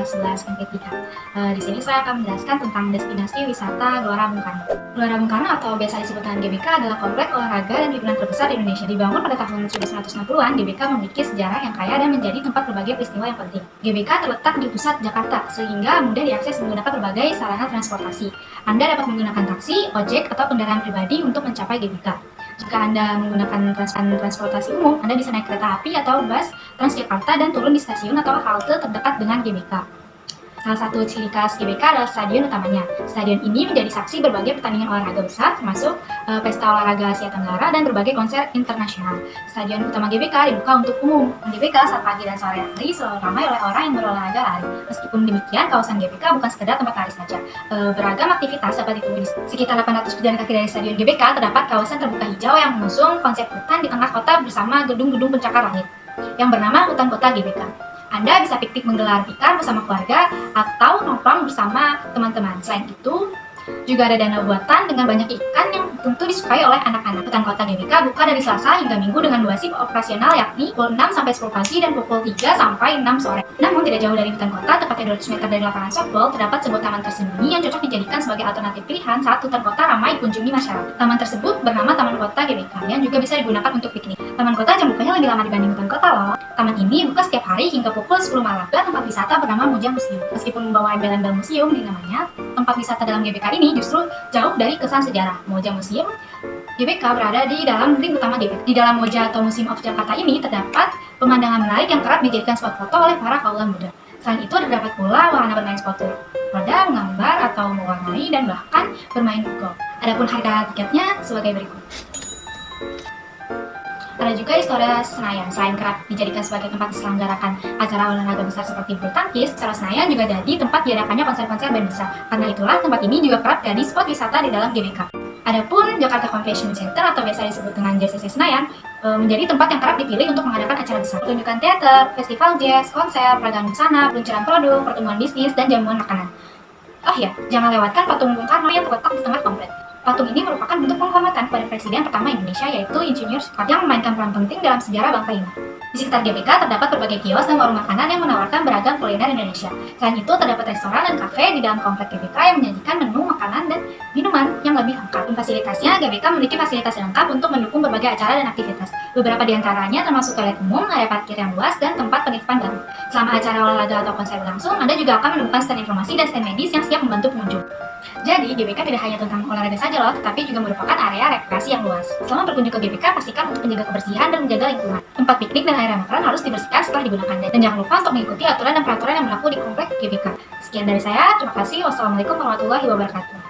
kelas 11 MT3. Di sini saya akan menjelaskan tentang destinasi wisata Gelora Bung Karno. Gelora Bung Karno atau biasa disebut dengan GBK adalah komplek olahraga dan hiburan terbesar di Indonesia. Dibangun pada tahun 1960-an, GBK memiliki sejarah yang kaya dan menjadi tempat berbagai peristiwa yang penting. GBK terletak di pusat Jakarta, sehingga mudah diakses menggunakan berbagai sarana transportasi. Anda dapat menggunakan taksi, ojek, atau kendaraan pribadi untuk mencapai GBK. Jika Anda menggunakan transportasi umum, Anda bisa naik kereta api atau bus Transjakarta dan turun di stasiun atau halte terdekat dengan GBK. Salah satu ciri khas GBK adalah stadion utamanya. Stadion ini menjadi saksi berbagai pertandingan olahraga besar, termasuk Pesta Olahraga Asia Tenggara dan berbagai konser internasional. Stadion utama GBK dibuka untuk umum. GBK saat pagi dan sore hari selalu ramai oleh orang yang berolahraga lari. Meskipun demikian, kawasan GBK bukan sekedar tempat lari saja. Beragam aktivitas dapat ditemui di sekitar 800 jalan kaki dari stadion GBK. Terdapat kawasan terbuka hijau yang mengusung konsep hutan di tengah kota bersama gedung-gedung pencakar langit yang bernama Hutan Kota GBK. Anda bisa piknik menggelar tikar bersama keluarga atau nongkrong bersama teman-teman. Selain itu, juga ada danau buatan dengan banyak ikan yang tentu disukai oleh anak-anak. Hutan Kota GBK buka dari Selasa hingga Minggu dengan 2 shift operasional, yakni pukul 6 sampai 10 pagi dan pukul 3 sampai 6 sore. Namun tidak jauh dari hutan kota, tepatnya 200 meter dari lapangan softball, terdapat sebuah taman tersembunyi yang cocok dijadikan sebagai alternatif pilihan saat hutan kota ramai dikunjungi masyarakat. Taman tersebut bernama Taman Kota GBK yang juga bisa digunakan untuk piknik. Taman kota jam bukanya lebih lama dibanding hutan kota loh. Taman ini buka setiap hari hingga pukul 10 malam. Dan tempat wisata bernama Moja Museum. Meskipun membawa embel-embel museum di namanya, tempat wisata dalam GBK ini justru jauh dari kesan sejarah. Moja Museum GBK berada di dalam ring utama GBK. Di dalam Moja atau Museum of Jakarta ini terdapat pemandangan menarik yang kerap dijadikan spot foto oleh para kaula muda. Selain itu terdapat pula wahana bermain sepatu roda, menggambar atau mewarnai, dan bahkan bermain golf. Adapun harga tiketnya sebagai berikut. Ada juga Istora Senayan. Selain kerap dijadikan sebagai tempat diselenggarakan acara olahraga besar seperti bulu tangkis, Istora Senayan juga jadi tempat diadakannya konser-konser band besar. Karena itulah tempat ini juga kerap jadi spot wisata di dalam GBK. Adapun Jakarta Convention Center atau biasa disebut dengan JCC Senayan menjadi tempat yang kerap dipilih untuk mengadakan acara besar. Pertunjukan teater, festival jazz, konser, peragaan busana, peluncuran produk, pertemuan bisnis, dan jamuan makanan. Oh ya, jangan lewatkan patung Bung Karno yang terletak di tengah komplek. Patung ini merupakan bentuk penghormatan kepada Presiden pertama Indonesia, yaitu Insinyur Soekarno, yang memainkan peran penting dalam sejarah bangsa ini. Di sekitar GBK terdapat berbagai kios dan warung makanan yang menawarkan beragam kuliner Indonesia. Selain itu, terdapat restoran dan kafe di dalam komplek GBK yang menyajikan menu makanan dan minuman yang lebih lengkap. Fasilitasnya, GBK memiliki fasilitas lengkap untuk mendukung berbagai acara dan aktivitas. Beberapa di antaranya termasuk toilet umum, area parkir yang luas, dan tempat penitipan barang. Selama acara olahraga atau konser berlangsung, Anda juga akan menemukan stand informasi dan stand medis yang siap membantu pengunjung. Jadi, GBK tidak hanya tentang olahraga saja loh, tetapi juga merupakan area rekreasi yang luas. Selama berkunjung ke GBK, pastikan untuk menjaga kebersihan dan menjaga lingkungan. Tempat piknik dan area makan harus dibersihkan setelah digunakan. Dan jangan lupa untuk mengikuti aturan dan peraturan yang berlaku di komplek GBK. Sekian dari saya, terima kasih. Wassalamualaikum warahmatullahi wabarakatuh.